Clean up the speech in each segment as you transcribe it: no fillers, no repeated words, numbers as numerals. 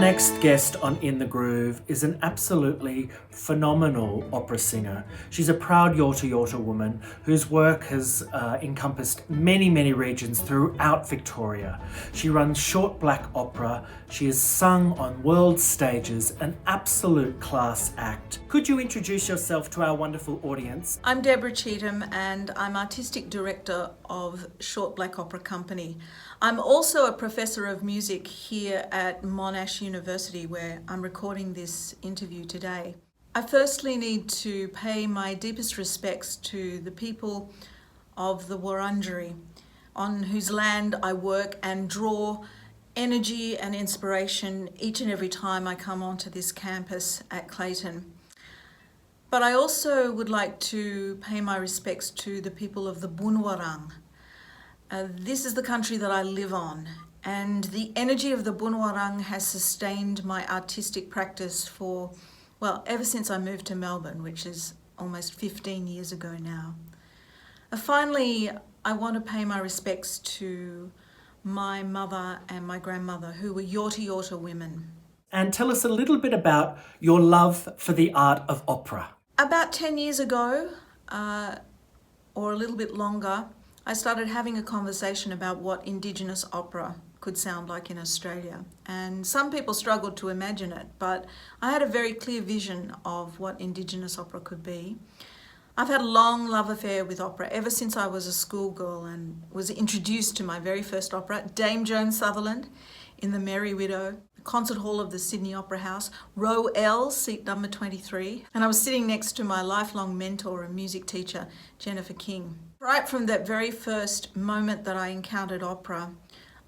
next guest on In the Groove is an absolutely phenomenal opera singer. She's a proud Yorta Yorta woman whose work has encompassed many regions throughout Victoria. She runs short black opera. She has sung on world stages, an absolute class act. Could you introduce yourself to our wonderful audience? I'm Deborah Cheetham and I'm Artistic Director of Short Black Opera Company. I'm also a Professor of Music here at Monash University, where I'm recording this interview today. I firstly need to pay my deepest respects to the people of the Wurundjeri, on whose land I work and draw energy and inspiration each and every time I come onto this campus at Clayton. But I also would like to pay my respects to the people of the Bunurong. This is the country that I live on, and the energy of the Bunurong has sustained my artistic practice for, ever since I moved to Melbourne, which is almost 15 years ago now. Finally, I want to pay my respects to my mother and my grandmother, who were Yorta Yorta women. And tell us a little bit about your love for the art of opera. About 10 years ago, or a little bit longer, I started having a conversation about what Indigenous opera could sound like in Australia. And some people struggled to imagine it, but I had a very clear vision of what Indigenous opera could be. I've had a long love affair with opera ever since I was a schoolgirl and was introduced to my very first opera, Dame Joan Sutherland in The Merry Widow, the Concert Hall of the Sydney Opera House, row L, seat number 23. And I was sitting next to my lifelong mentor and music teacher, Jennifer King. Right from that very first moment that I encountered opera,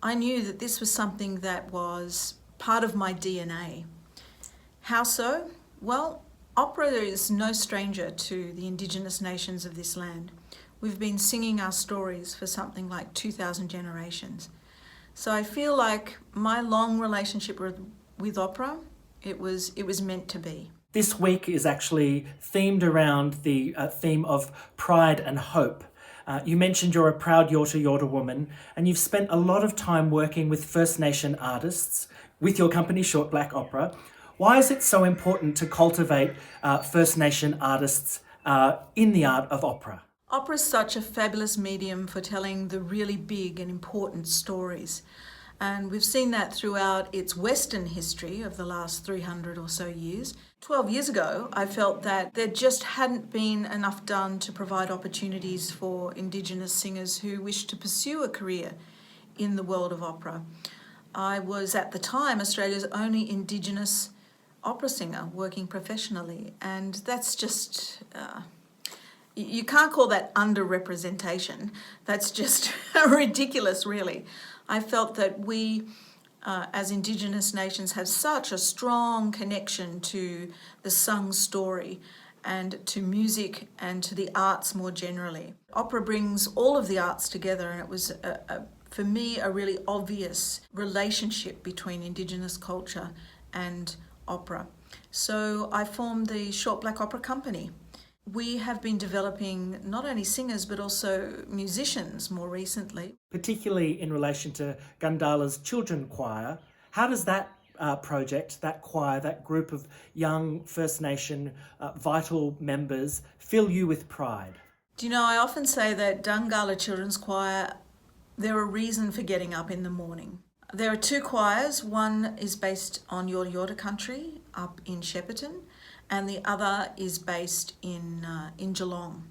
I knew that this was something that was part of my DNA. How so? Well, opera is no stranger to the Indigenous nations of this land. We've been singing our stories for something like 2,000 generations. So I feel like my long relationship with opera, it was meant to be. This week is actually themed around the theme of pride and hope. You mentioned you're a proud Yorta Yorta woman, and you've spent a lot of time working with First Nation artists with your company, Short Black Opera. Why is it so important to cultivate First Nation artists in the art of opera? Opera is such a fabulous medium for telling the really big and important stories. And we've seen that throughout its Western history of the last 300 or so years. 12 years ago, I felt that there just hadn't been enough done to provide opportunities for Indigenous singers who wished to pursue a career in the world of opera. I was at the time Australia's only Indigenous opera singer working professionally, and that's just... you can't call that underrepresentation. That's just ridiculous, really. I felt that we, as Indigenous nations, have such a strong connection to the sung story and to music and to the arts more generally. Opera brings all of the arts together, and it was, for me, a really obvious relationship between Indigenous culture and opera. So I formed the Short Black Opera Company. We have been developing not only singers but also musicians more recently. Particularly in relation to Gundala's children choir, how does that project, that choir, that group of young First Nation vital members fill you with pride? Do you know, I often say that Dungala Children's Choir, they're a reason for getting up in the morning. There are two choirs. One is based on Yorta Yorta country up in Shepparton, and the other is based in Geelong,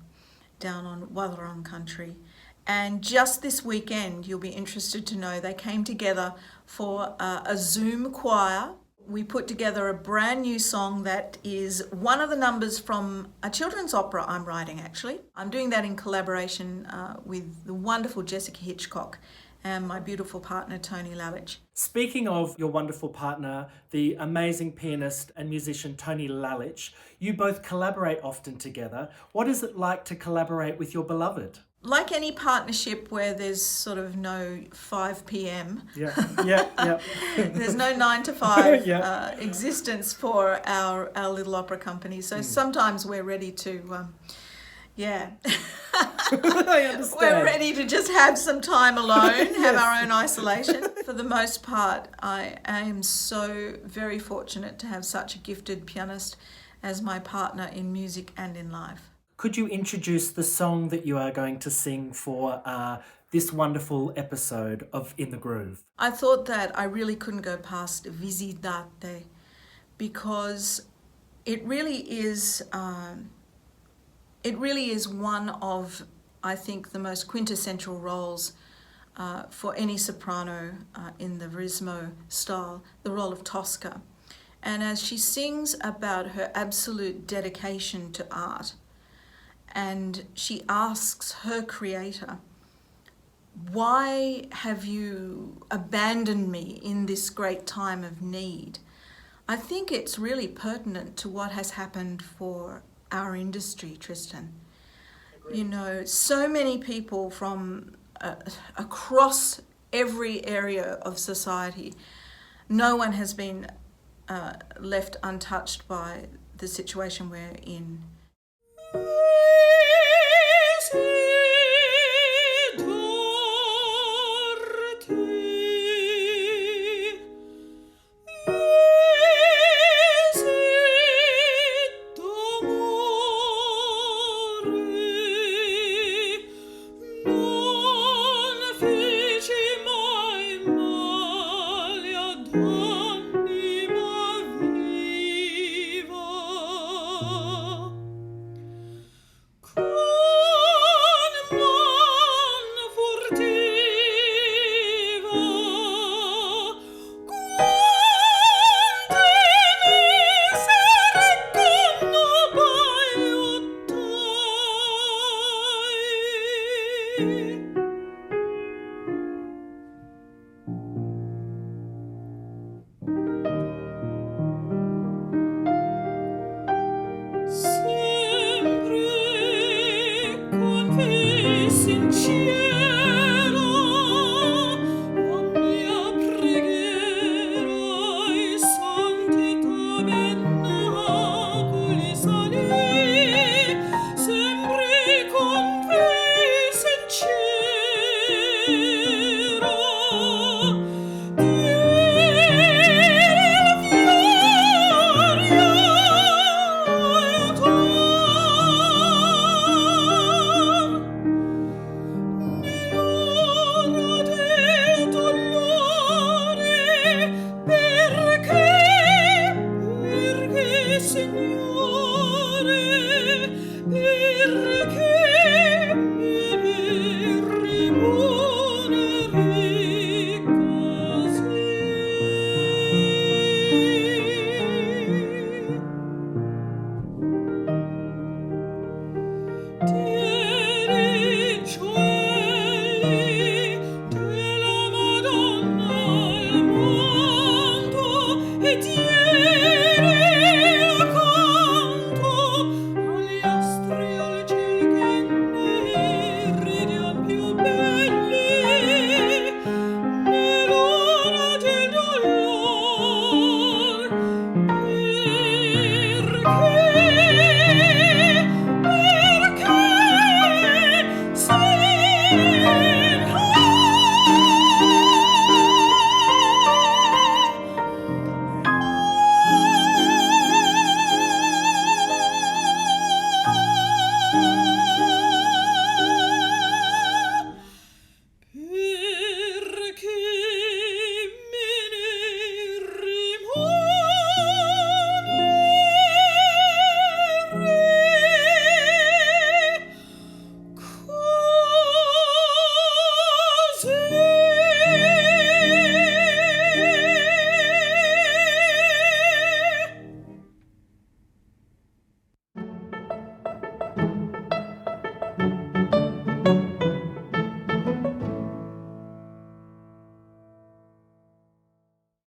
down on Wathaurong country. And just this weekend, you'll be interested to know, they came together for a Zoom choir. We put together a brand new song that is one of the numbers from a children's opera I'm writing, actually. I'm doing that in collaboration with the wonderful Jessica Hitchcock and my beautiful partner, Tony Lalich. Speaking of your wonderful partner, the amazing pianist and musician, Tony Lalich, you both collaborate often together. What is it like to collaborate with your beloved? Like any partnership where there's sort of no 5 p.m. Yeah. There's no 9 to 5 existence for our little opera company. So sometimes we're ready to, I understand. We're ready to just have some time alone, have our own isolation. For the most part, I am so very fortunate to have such a gifted pianist as my partner in music and in life. Could you introduce the song that you are going to sing for this wonderful episode of In the Groove? I thought that I really couldn't go past Visitate because it really is one of, I think, the most quintessential roles for any soprano in the Verismo style, the role of Tosca. And as she sings about her absolute dedication to art, and she asks her creator, why have you abandoned me in this great time of need? I think it's really pertinent to what has happened for our industry, Tristan. You know, so many people from across every area of society, no one has been left untouched by the situation we're in.